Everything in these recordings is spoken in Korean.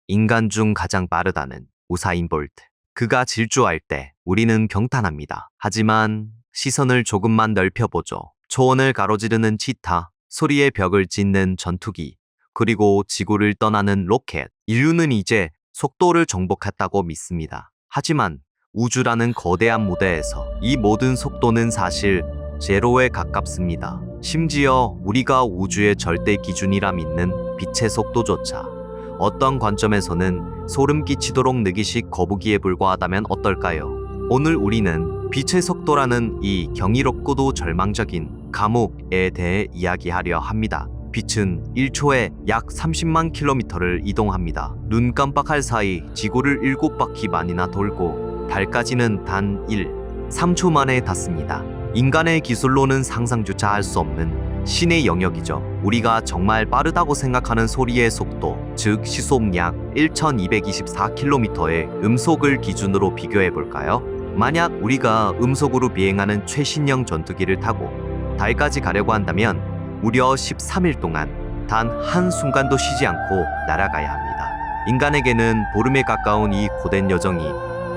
인간 중 가장 빠르다는 우사인 볼트. 그가 질주할 때 우리는 경탄합니다. 하지만 시선을 조금만 넓혀보죠. 초원을 가로지르는 치타, 소리의 벽을 찢는 전투기, 그리고 지구를 떠나는 로켓. 인류는 이제 속도를 정복했다고 믿습니다. 하지만 우주라는 거대한 무대에서 이 모든 속도는 사실 제로에 가깝습니다. 심지어 우리가 우주의 절대 기준이라 믿는 빛의 속도조차 어떤 관점에서는 소름 끼치도록 느기식 거북이에 불과하다면 어떨까요? 오늘 우리는 빛의 속도라는 이 경이롭고도 절망적인 감옥에 대해 이야기하려 합니다. 빛은 1초에 약 30만 킬로미터를 이동합니다. 눈 깜빡할 사이 지구를 7바퀴만이나 돌고 달까지는 단 3초 만에 닿습니다. 인간의 기술로는 상상조차 할 수 없는 신의 영역이죠. 우리가 정말 빠르다고 생각하는 소리의 속도, 즉 시속약 1224km의 음속을 기준으로 비교해 볼까요? 만약 우리가 음속으로 비행하는 최신형 전투기를 타고 달까지 가려고 한다면 무려 13일 동안 단 한순간도 쉬지 않고 날아가야 합니다. 인간에게는 보름에 가까운 이 고된 여정이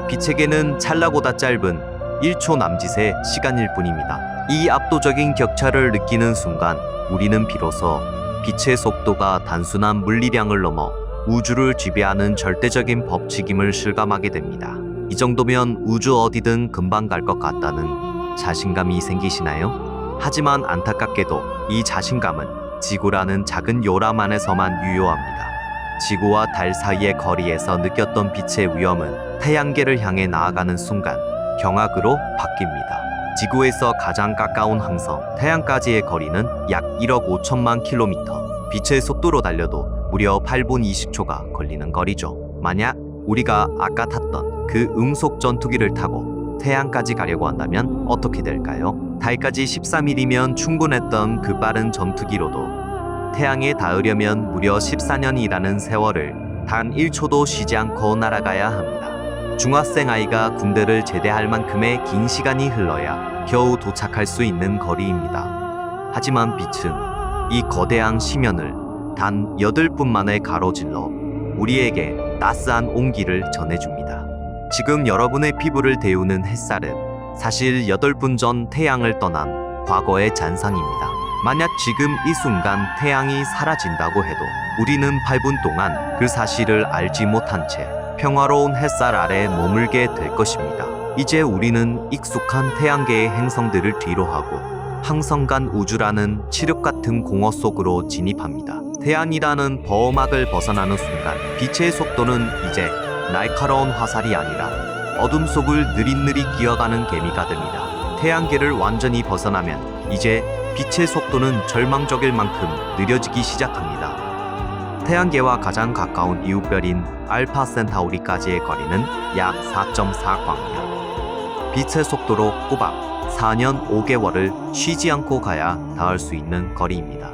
빛에게는 찰나보다 짧은 1초 남짓의 시간일 뿐입니다. 이 압도적인 격차를 느끼는 순간 우리는 비로소 빛의 속도가 단순한 물리량을 넘어 우주를 지배하는 절대적인 법칙임을 실감하게 됩니다. 이 정도면 우주 어디든 금방 갈 것 같다는 자신감이 생기시나요? 하지만 안타깝게도 이 자신감은 지구라는 작은 요람 안에서만 유효합니다. 지구와 달 사이의 거리에서 느꼈던 빛의 위험은 태양계를 향해 나아가는 순간 경악으로 바뀝니다. 지구에서 가장 가까운 항성 태양까지의 거리는 약 1억 5천만 킬로미터. 빛의 속도로 달려도 무려 8분 20초가 걸리는 거리죠. 만약 우리가 아까 탔던 그 음속 전투기를 타고 태양까지 가려고 한다면 어떻게 될까요? 달까지 13일이면 충분했던 그 빠른 전투기로도 태양에 닿으려면 무려 14년이라는 세월을 단 1초도 쉬지 않고 날아가야 합니다. 중학생 아이가 군대를 제대할 만큼의 긴 시간이 흘러야 겨우 도착할 수 있는 거리입니다. 하지만 빛은 이 거대한 심연을 단 8분 만에 가로질러 우리에게 따스한 온기를 전해줍니다. 지금 여러분의 피부를 데우는 햇살은 사실 8분 전 태양을 떠난 과거의 잔상입니다. 만약 지금 이 순간 태양이 사라진다고 해도 우리는 8분 동안 그 사실을 알지 못한 채 평화로운 햇살 아래 머물게 될 것입니다. 이제 우리는 익숙한 태양계의 행성들을 뒤로하고 항성간 우주라는 칠흑 같은 공허 속으로 진입합니다. 태양이라는 버막을 벗어나는 순간 빛의 속도는 이제 날카로운 화살이 아니라 어둠 속을 느릿느릿 기어가는 개미가 됩니다. 태양계를 완전히 벗어나면 이제 빛의 속도는 절망적일 만큼 느려지기 시작합니다. 태양계와 가장 가까운 이웃별인 알파 센타우리까지의 거리는 약 4.4광년. 빛의 속도로 꼬박 4년 5개월을 쉬지 않고 가야 닿을 수 있는 거리입니다.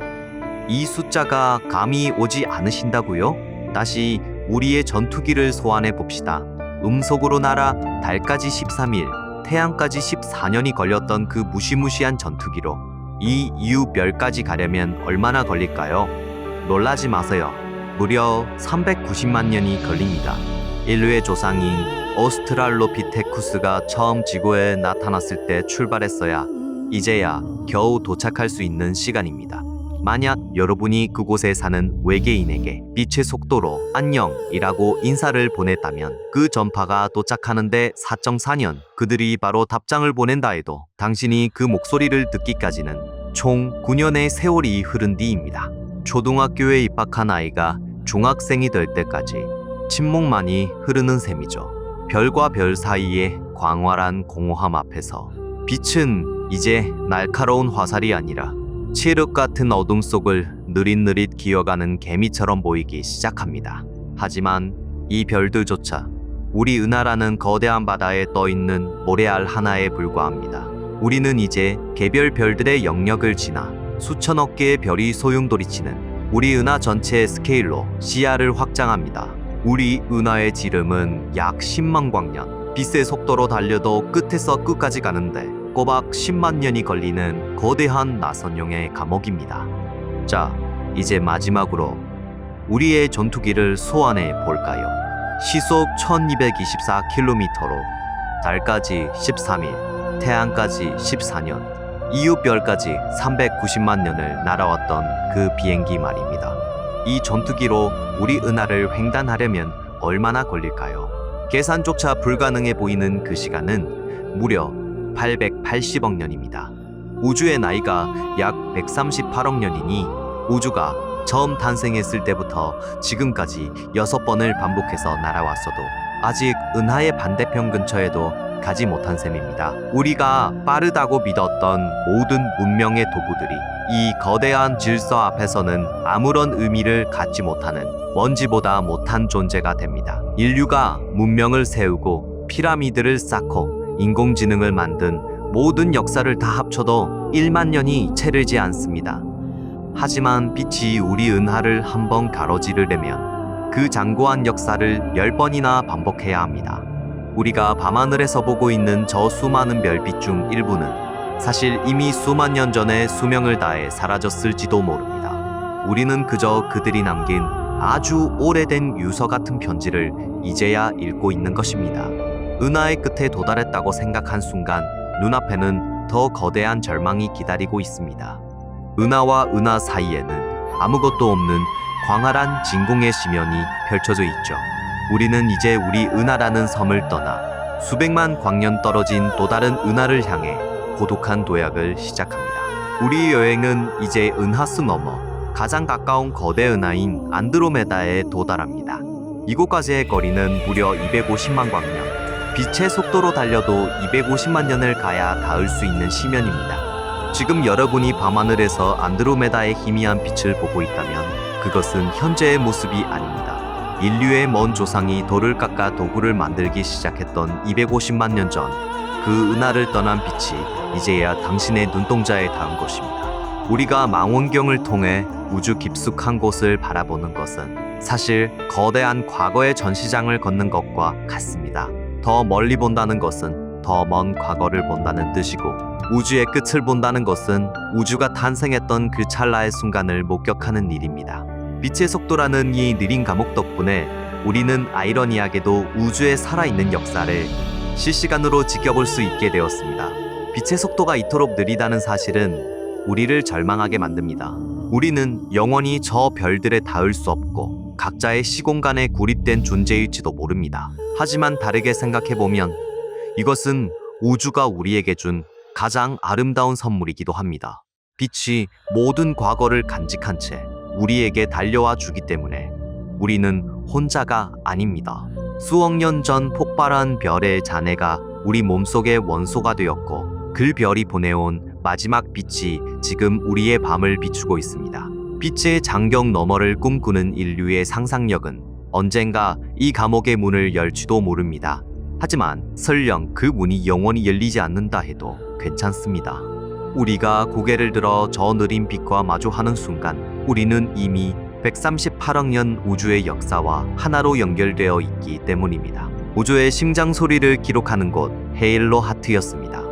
이 숫자가 감이 오지 않으신다고요? 다시 우리의 전투기를 소환해 봅시다. 음속으로 날아 달까지 13일, 태양까지 14년이 걸렸던 그 무시무시한 전투기로 이 이웃별까지 가려면 얼마나 걸릴까요? 놀라지 마세요. 무려 390만 년이 걸립니다. 인류의 조상인 오스트랄로피테쿠스가 처음 지구에 나타났을 때 출발했어야 이제야 겨우 도착할 수 있는 시간입니다. 만약 여러분이 그곳에 사는 외계인에게 빛의 속도로 안녕이라고 인사를 보냈다면 그 전파가 도착하는데 4.4년, 그들이 바로 답장을 보낸다 해도 당신이 그 목소리를 듣기까지는 총 9년의 세월이 흐른 뒤입니다. 초등학교에 입학한 아이가 중학생이 될 때까지 침묵만이 흐르는 셈이죠. 별과 별 사이의 광활한 공허함 앞에서 빛은 이제 날카로운 화살이 아니라 칠흑 같은 어둠 속을 느릿느릿 기어가는 개미처럼 보이기 시작합니다. 하지만 이 별들조차 우리 은하라는 거대한 바다에 떠있는 모래알 하나에 불과합니다. 우리는 이제 개별 별들의 영역을 지나 수천억 개의 별이 소용돌이치는 우리 은하 전체의 스케일로 시야를 확장합니다. 우리 은하의 지름은 약 10만 광년. 빛의 속도로 달려도 끝에서 끝까지 가는데 꼬박 10만 년이 걸리는 거대한 나선용의 감옥입니다. 자, 이제 마지막으로 우리의 전투기를 소환해 볼까요? 시속 1224km로 달까지 13일, 태양까지 14년, 이웃별까지 390만 년을 날아왔던 그 비행기 말입니다. 이 전투기로 우리 은하를 횡단하려면 얼마나 걸릴까요? 계산조차 불가능해 보이는 그 시간은 무려 880억 년입니다. 우주의 나이가 약 138억 년이니 우주가 처음 탄생했을 때부터 지금까지 6번을 반복해서 날아왔어도 아직 은하의 반대편 근처에도 가지 못한 셈입니다. 우리가 빠르다고 믿었던 모든 문명의 도구들이 이 거대한 질서 앞에서는 아무런 의미를 갖지 못하는 먼지보다 못한 존재가 됩니다. 인류가 문명을 세우고 피라미드를 쌓고 인공지능을 만든 모든 역사를 다 합쳐도 1만 년이 채르지 않습니다. 하지만 빛이 우리 은하를 한번 가로지르려면 그 장고한 역사를 10번이나 반복해야 합니다. 우리가 밤하늘에서 보고 있는 저 수많은 별빛 중 일부는 사실 이미 수만 년 전에 수명을 다해 사라졌을지도 모릅니다. 우리는 그저 그들이 남긴 아주 오래된 유서 같은 편지를 이제야 읽고 있는 것입니다. 은하의 끝에 도달했다고 생각한 순간 눈앞에는 더 거대한 절망이 기다리고 있습니다. 은하와 은하 사이에는 아무것도 없는 광활한 진공의 심연이 펼쳐져 있죠. 우리는 이제 우리 은하라는 섬을 떠나 수백만 광년 떨어진 또 다른 은하를 향해 고독한 도약을 시작합니다. 우리 여행은 이제 은하수 너머 가장 가까운 거대 은하인 안드로메다에 도달합니다. 이곳까지의 거리는 무려 250만 광년. 빛의 속도로 달려도 250만 년을 가야 닿을 수 있는 심연입니다. 지금 여러분이 밤하늘에서 안드로메다의 희미한 빛을 보고 있다면 그것은 현재의 모습이 아닙니다. 인류의 먼 조상이 돌을 깎아 도구를 만들기 시작했던 250만 년 전 그 은하를 떠난 빛이 이제야 당신의 눈동자에 닿은 것입니다. 우리가 망원경을 통해 우주 깊숙한 곳을 바라보는 것은 사실 거대한 과거의 전시장을 걷는 것과 같습니다. 더 멀리 본다는 것은 더 먼 과거를 본다는 뜻이고 우주의 끝을 본다는 것은 우주가 탄생했던 그 찰나의 순간을 목격하는 일입니다. 빛의 속도라는 이 느린 감옥 덕분에 우리는 아이러니하게도 우주의 살아있는 역사를 실시간으로 지켜볼 수 있게 되었습니다. 빛의 속도가 이토록 느리다는 사실은 우리를 절망하게 만듭니다. 우리는 영원히 저 별들에 닿을 수 없고 각자의 시공간에 고립된 존재일지도 모릅니다. 하지만 다르게 생각해보면 이것은 우주가 우리에게 준 가장 아름다운 선물이기도 합니다. 빛이 모든 과거를 간직한 채 우리에게 달려와 주기 때문에 우리는 혼자가 아닙니다. 수억 년 전 폭발한 별의 잔해가 우리 몸속의 원소가 되었고 그 별이 보내온 마지막 빛이 지금 우리의 밤을 비추고 있습니다. 빛의 장경 너머를 꿈꾸는 인류의 상상력은 언젠가 이 감옥의 문을 열지도 모릅니다. 하지만 설령 그 문이 영원히 열리지 않는다 해도 괜찮습니다. 우리가 고개를 들어 저 느린 빛과 마주하는 순간 우리는 이미 138억 년 우주의 역사와 하나로 연결되어 있기 때문입니다. 우주의 심장 소리를 기록하는 곳 헤일로 하트였습니다.